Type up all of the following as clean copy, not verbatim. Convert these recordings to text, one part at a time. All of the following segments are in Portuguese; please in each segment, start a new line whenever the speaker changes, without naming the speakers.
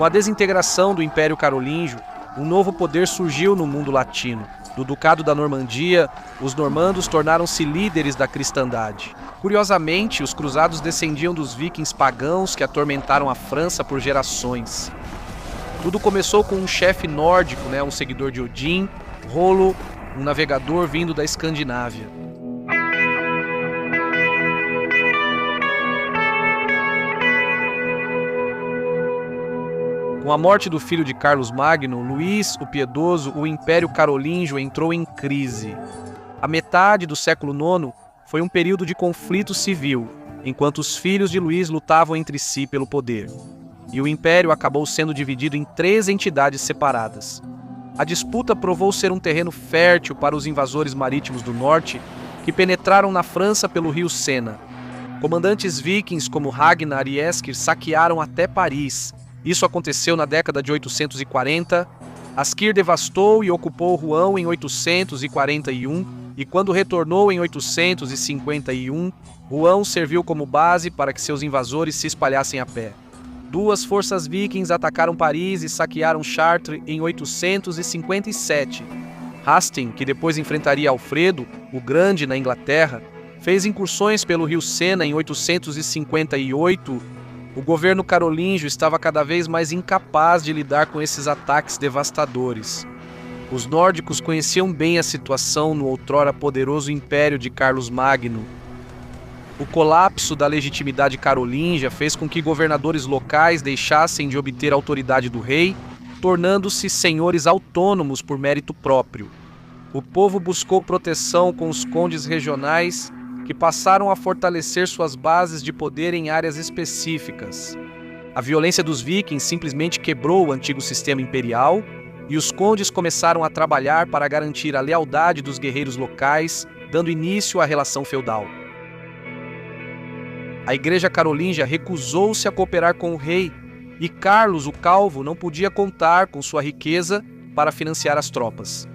Com a desintegração do Império Carolíngio, um novo poder surgiu no mundo latino. Do Ducado da Normandia, os normandos tornaram-se líderes da cristandade. Curiosamente, os cruzados descendiam dos vikings pagãos que atormentaram a França por gerações. Tudo começou com um chefe nórdico, um seguidor de Odin, Rollo, um navegador vindo da Escandinávia. Com a morte do filho de Carlos Magno, Luís o Piedoso, o Império Carolíngio entrou em crise. A metade do século IX foi um período de conflito civil, enquanto os filhos de Luís lutavam entre si pelo poder. E o Império acabou sendo dividido em 3 entidades separadas. A disputa provou ser um terreno fértil para os invasores marítimos do norte, que penetraram na França pelo rio Sena. Comandantes vikings como Ragnar e Eskir saquearam até Paris. Isso aconteceu na década de 840. Askir devastou e ocupou Rouen em 841, e quando retornou em 851, Rouen serviu como base para que seus invasores se espalhassem a pé. 2 forças vikings atacaram Paris e saquearam Chartres em 857. Hastings, que depois enfrentaria Alfredo, o Grande, na Inglaterra, fez incursões pelo rio Sena em 858. O governo carolíngio estava cada vez mais incapaz de lidar com esses ataques devastadores. Os nórdicos conheciam bem a situação no outrora poderoso império de Carlos Magno. O colapso da legitimidade carolíngia fez com que governadores locais deixassem de obter a autoridade do rei, tornando-se senhores autônomos por mérito próprio. O povo buscou proteção com os condes regionais, que passaram a fortalecer suas bases de poder em áreas específicas. A violência dos vikings simplesmente quebrou o antigo sistema imperial, e os condes começaram a trabalhar para garantir a lealdade dos guerreiros locais, dando início à relação feudal. A Igreja Carolíngia recusou-se a cooperar com o rei, e Carlos o Calvo não podia contar com sua riqueza para financiar as tropas.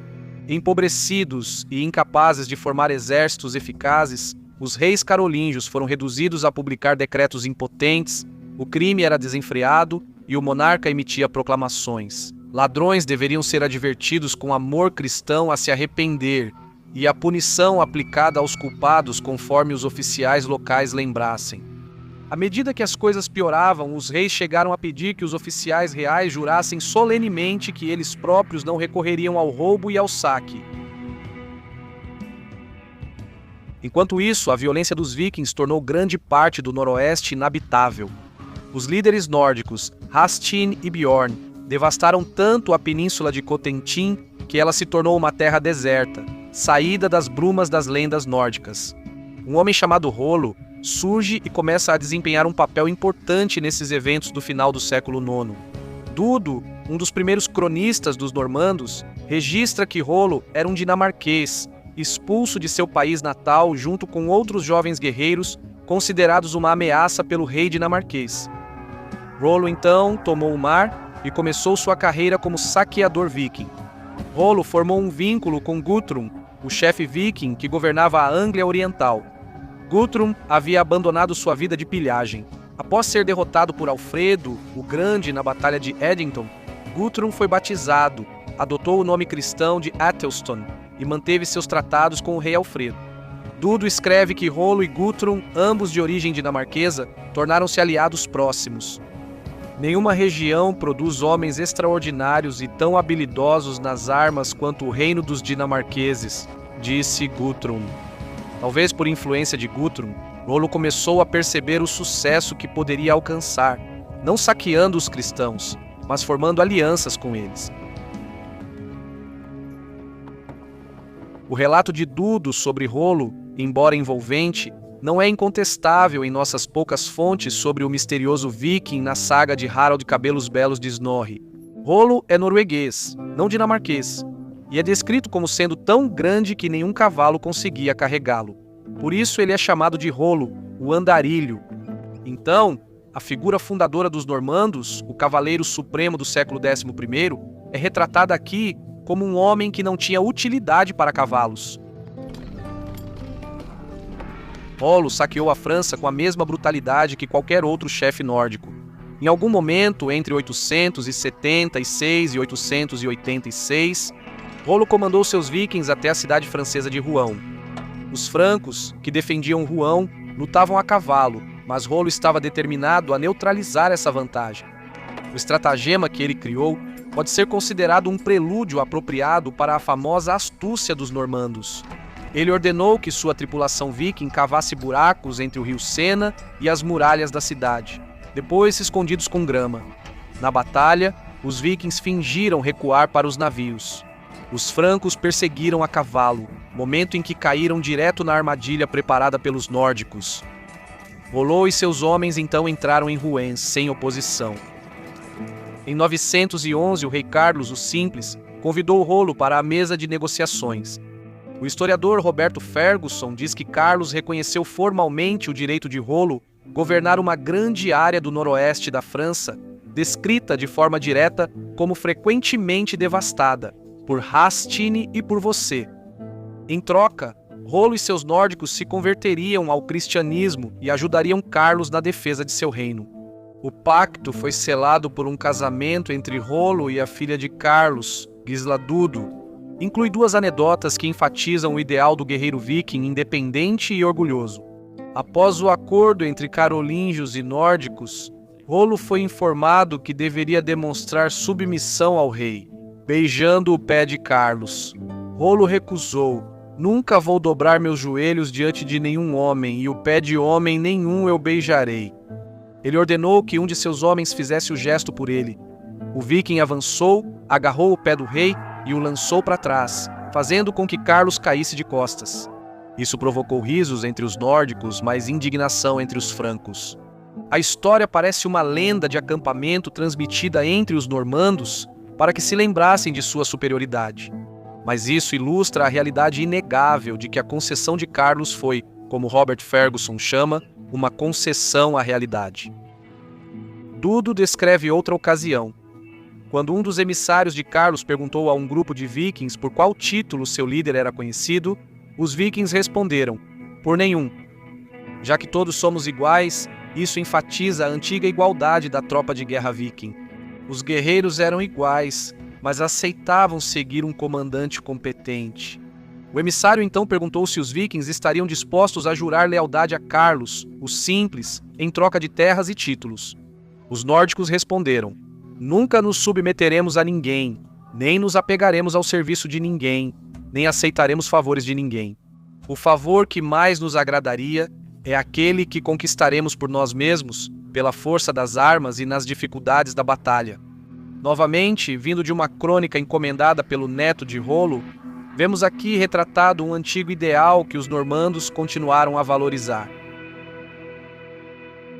Empobrecidos e incapazes de formar exércitos eficazes, os reis carolíngios foram reduzidos a publicar decretos impotentes, o crime era desenfreado e o monarca emitia proclamações. Ladrões deveriam ser advertidos com amor cristão a se arrepender, e a punição aplicada aos culpados conforme os oficiais locais lembrassem. À medida que as coisas pioravam, os reis chegaram a pedir que os oficiais reais jurassem solenemente que eles próprios não recorreriam ao roubo e ao saque. Enquanto isso, a violência dos vikings tornou grande parte do noroeste inabitável. Os líderes nórdicos, Hastin e Bjorn, devastaram tanto a península de Cotentin que ela se tornou uma terra deserta, saída das brumas das lendas nórdicas. Um homem chamado Rollo surge e começa a desempenhar um papel importante nesses eventos do final do século IX. Dudo, um dos primeiros cronistas dos normandos, registra que Rollo era um dinamarquês, expulso de seu país natal junto com outros jovens guerreiros considerados uma ameaça pelo rei dinamarquês. Rollo então tomou o mar e começou sua carreira como saqueador viking. Rollo formou um vínculo com Guthrum, o chefe viking que governava a Anglia Oriental. Guthrum havia abandonado sua vida de pilhagem. Após ser derrotado por Alfredo, o Grande, na Batalha de Edington, Guthrum foi batizado, adotou o nome cristão de Athelstan e manteve seus tratados com o rei Alfredo. Dudo escreve que Rollo e Guthrum, ambos de origem dinamarquesa, tornaram-se aliados próximos. Nenhuma região produz homens extraordinários e tão habilidosos nas armas quanto o reino dos dinamarqueses, disse Guthrum. Talvez por influência de Guthrum, Rollo começou a perceber o sucesso que poderia alcançar, não saqueando os cristãos, mas formando alianças com eles. O relato de Dudo sobre Rollo, embora envolvente, não é incontestável em nossas poucas fontes sobre o misterioso viking na saga de Harald Cabelos Belos de Snorri. Rollo é norueguês, não dinamarquês, e é descrito como sendo tão grande que nenhum cavalo conseguia carregá-lo. Por isso ele é chamado de Rollo, o andarilho. Então, a figura fundadora dos normandos, o cavaleiro supremo do século XI, é retratada aqui como um homem que não tinha utilidade para cavalos. Rollo saqueou a França com a mesma brutalidade que qualquer outro chefe nórdico. Em algum momento, entre 876 e 886, Rolo comandou seus vikings até a cidade francesa de Rouen. Os francos, que defendiam Rouen, lutavam a cavalo, mas Rolo estava determinado a neutralizar essa vantagem. O estratagema que ele criou pode ser considerado um prelúdio apropriado para a famosa astúcia dos normandos. Ele ordenou que sua tripulação viking cavasse buracos entre o rio Sena e as muralhas da cidade, depois escondidos com grama. Na batalha, os vikings fingiram recuar para os navios. Os francos perseguiram a cavalo, momento em que caíram direto na armadilha preparada pelos nórdicos. Rollo e seus homens então entraram em Rouen sem oposição. Em 911, o rei Carlos o Simples convidou Rollo para a mesa de negociações. O historiador Roberto Ferguson diz que Carlos reconheceu formalmente o direito de Rollo governar uma grande área do noroeste da França, descrita de forma direta como frequentemente devastada por Rastine e por você. Em troca, Rollo e seus nórdicos se converteriam ao cristianismo e ajudariam Carlos na defesa de seu reino. O pacto foi selado por um casamento entre Rollo e a filha de Carlos, Gisla-Dudo. Inclui duas anedotas que enfatizam o ideal do guerreiro viking independente e orgulhoso. Após o acordo entre carolíngios e nórdicos, Rollo foi informado que deveria demonstrar submissão ao rei, beijando o pé de Carlos. Rollo recusou: "Nunca vou dobrar meus joelhos diante de nenhum homem, e o pé de homem nenhum eu beijarei." Ele ordenou que um de seus homens fizesse o gesto por ele. O viking avançou, agarrou o pé do rei e o lançou para trás, fazendo com que Carlos caísse de costas. Isso provocou risos entre os nórdicos, mas indignação entre os francos. A história parece uma lenda de acampamento transmitida entre os normandos para que se lembrassem de sua superioridade. Mas isso ilustra a realidade inegável de que a concessão de Carlos foi, como Robert Ferguson chama, uma concessão à realidade. Dudo descreve outra ocasião. Quando um dos emissários de Carlos perguntou a um grupo de vikings por qual título seu líder era conhecido, os vikings responderam: "Por nenhum." Já que todos somos iguais, isso enfatiza a antiga igualdade da tropa de guerra viking. Os guerreiros eram iguais, mas aceitavam seguir um comandante competente. O emissário então perguntou se os vikings estariam dispostos a jurar lealdade a Carlos, o Simples, em troca de terras e títulos. Os nórdicos responderam: "Nunca nos submeteremos a ninguém, nem nos apegaremos ao serviço de ninguém, nem aceitaremos favores de ninguém. O favor que mais nos agradaria é aquele que conquistaremos por nós mesmos, pela força das armas e nas dificuldades da batalha." Novamente, vindo de uma crônica encomendada pelo neto de Rollo, vemos aqui retratado um antigo ideal que os normandos continuaram a valorizar.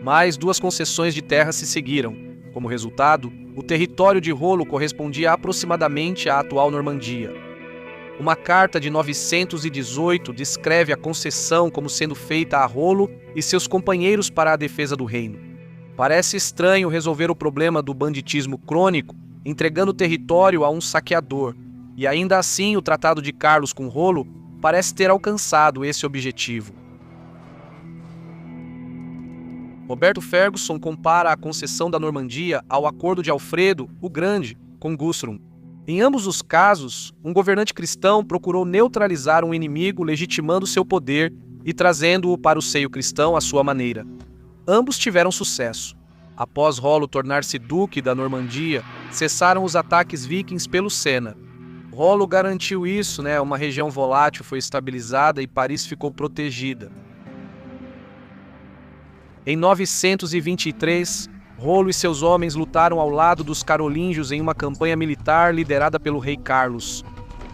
Mais duas concessões de terra se seguiram. Como resultado, o território de Rollo correspondia aproximadamente à atual Normandia. Uma carta de 918 descreve a concessão como sendo feita a Rollo e seus companheiros para a defesa do reino. Parece estranho resolver o problema do banditismo crônico entregando território a um saqueador, e ainda assim o Tratado de Carlos com Rollo parece ter alcançado esse objetivo. Roberto Ferguson compara a concessão da Normandia ao Acordo de Alfredo, o Grande, com Guthrum. Em ambos os casos, um governante cristão procurou neutralizar um inimigo legitimando seu poder e trazendo-o para o seio cristão à sua maneira. Ambos tiveram sucesso. Após Rollo tornar-se duque da Normandia, cessaram os ataques vikings pelo Sena. Rollo garantiu isso, uma região volátil foi estabilizada e Paris ficou protegida. Em 923, Rollo e seus homens lutaram ao lado dos carolíngios em uma campanha militar liderada pelo rei Carlos.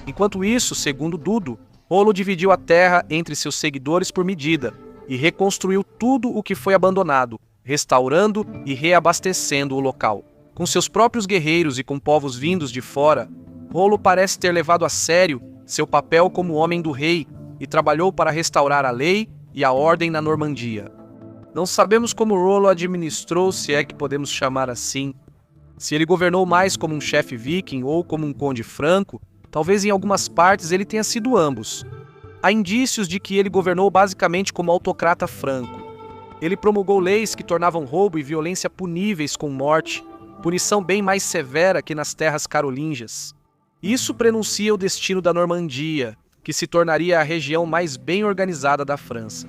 Enquanto isso, segundo Dudo, Rollo dividiu a terra entre seus seguidores por medida e reconstruiu tudo o que foi abandonado, restaurando e reabastecendo o local. Com seus próprios guerreiros e com povos vindos de fora, Rollo parece ter levado a sério seu papel como homem do rei e trabalhou para restaurar a lei e a ordem na Normandia. Não sabemos como Rollo administrou, se é que podemos chamar assim. Se ele governou mais como um chefe viking ou como um conde franco, talvez em algumas partes ele tenha sido ambos. Há indícios de que ele governou basicamente como autocrata franco. Ele promulgou leis que tornavam roubo e violência puníveis com morte, punição bem mais severa que nas terras carolíngias. Isso prenuncia o destino da Normandia, que se tornaria a região mais bem organizada da França.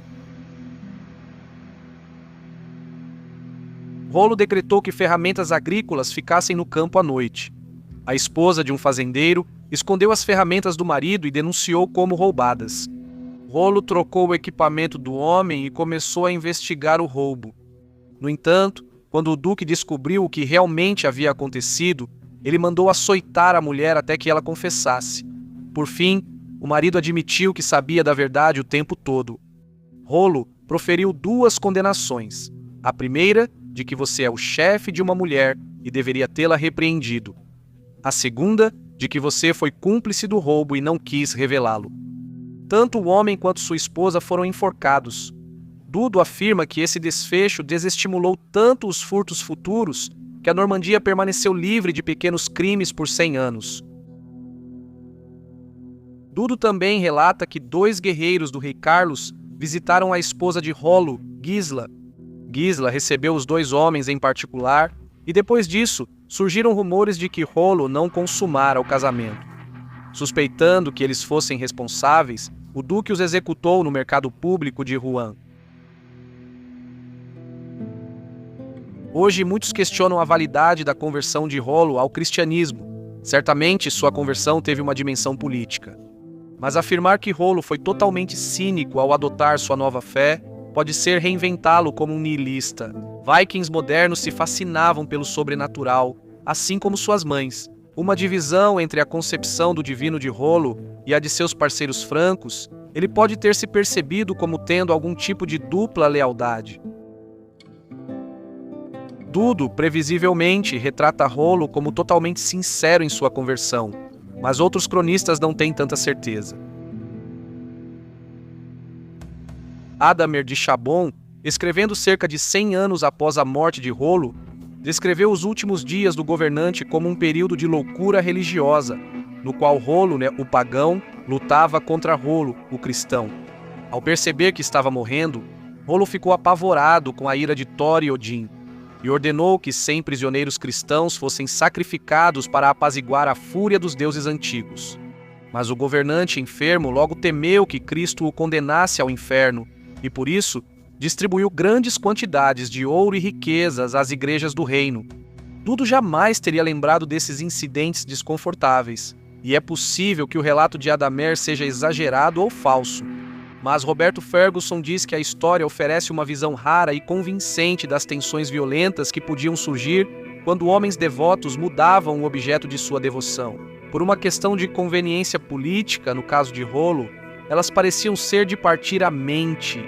Rollo decretou que ferramentas agrícolas ficassem no campo à noite. A esposa de um fazendeiro escondeu as ferramentas do marido e denunciou como roubadas. Rollo trocou o equipamento do homem e começou a investigar o roubo. No entanto, quando o duque descobriu o que realmente havia acontecido, ele mandou açoitar a mulher até que ela confessasse. Por fim, o marido admitiu que sabia da verdade o tempo todo. Rollo proferiu 2 condenações. A primeira, de que você é o chefe de uma mulher e deveria tê-la repreendido. A segunda, de que você foi cúmplice do roubo e não quis revelá-lo. Tanto o homem quanto sua esposa foram enforcados. Dudo afirma que esse desfecho desestimulou tanto os furtos futuros que a Normandia permaneceu livre de pequenos crimes por 100 anos. Dudo também relata que 2 guerreiros do rei Carlos visitaram a esposa de Rollo, Gisla. Gisla recebeu os 2 homens em particular, e depois disso surgiram rumores de que Rollo não consumara o casamento. Suspeitando que eles fossem responsáveis, o duque os executou no mercado público de Rouen. Hoje, muitos questionam a validade da conversão de Rollo ao cristianismo. Certamente, sua conversão teve uma dimensão política. Mas afirmar que Rollo foi totalmente cínico ao adotar sua nova fé pode ser reinventá-lo como um nihilista. Vikings modernos se fascinavam pelo sobrenatural, assim como suas mães. Uma divisão entre a concepção do divino de Rollo e a de seus parceiros francos, ele pode ter se percebido como tendo algum tipo de dupla lealdade. Dudo, previsivelmente, retrata Rollo como totalmente sincero em sua conversão, mas outros cronistas não têm tanta certeza. Adamer de Chabon, escrevendo cerca de 100 anos após a morte de Rollo, descreveu os últimos dias do governante como um período de loucura religiosa, no qual Rollo, o pagão, lutava contra Rollo, o cristão. Ao perceber que estava morrendo, Rollo ficou apavorado com a ira de Thor e Odin, e ordenou que 100 prisioneiros cristãos fossem sacrificados para apaziguar a fúria dos deuses antigos. Mas o governante enfermo logo temeu que Cristo o condenasse ao inferno, e por isso distribuiu grandes quantidades de ouro e riquezas às igrejas do reino. Dudo jamais teria lembrado desses incidentes desconfortáveis, e é possível que o relato de Adamer seja exagerado ou falso. Mas Roberto Ferguson diz que a história oferece uma visão rara e convincente das tensões violentas que podiam surgir quando homens devotos mudavam o objeto de sua devoção. Por uma questão de conveniência política, no caso de Rollo, elas pareciam ser de partir a mente.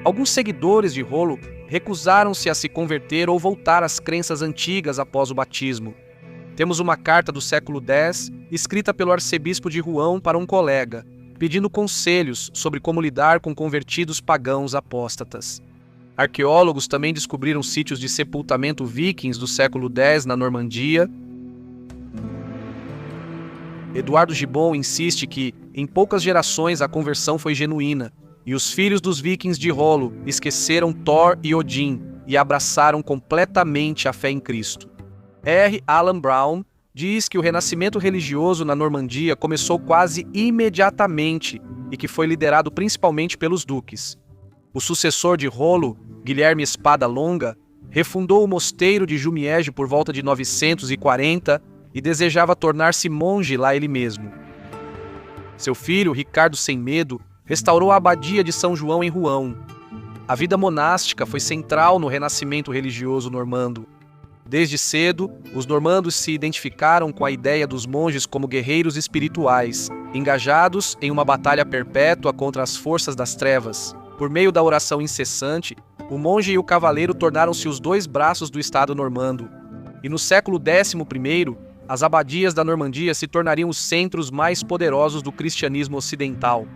Alguns seguidores de Rollo recusaram-se a se converter ou voltar às crenças antigas após o batismo. Temos uma carta do século X, escrita pelo arcebispo de Rouen para um colega, pedindo conselhos sobre como lidar com convertidos pagãos apóstatas. Arqueólogos também descobriram sítios de sepultamento vikings do século X na Normandia. Eduardo Gibbon insiste que, em poucas gerações, a conversão foi genuína, e os filhos dos vikings de Rollo esqueceram Thor e Odin e abraçaram completamente a fé em Cristo. R. Alan Brown diz que o renascimento religioso na Normandia começou quase imediatamente e que foi liderado principalmente pelos duques. O sucessor de Rollo, Guilherme Espada Longa, refundou o mosteiro de Jumièges por volta de 940 e desejava tornar-se monge lá ele mesmo. Seu filho, Ricardo Sem Medo, restaurou a abadia de São João em Rouen. A vida monástica foi central no renascimento religioso normando. Desde cedo, os normandos se identificaram com a ideia dos monges como guerreiros espirituais, engajados em uma batalha perpétua contra as forças das trevas. Por meio da oração incessante, o monge e o cavaleiro tornaram-se os 2 braços do Estado normando. E no século XI, as abadias da Normandia se tornariam os centros mais poderosos do cristianismo ocidental.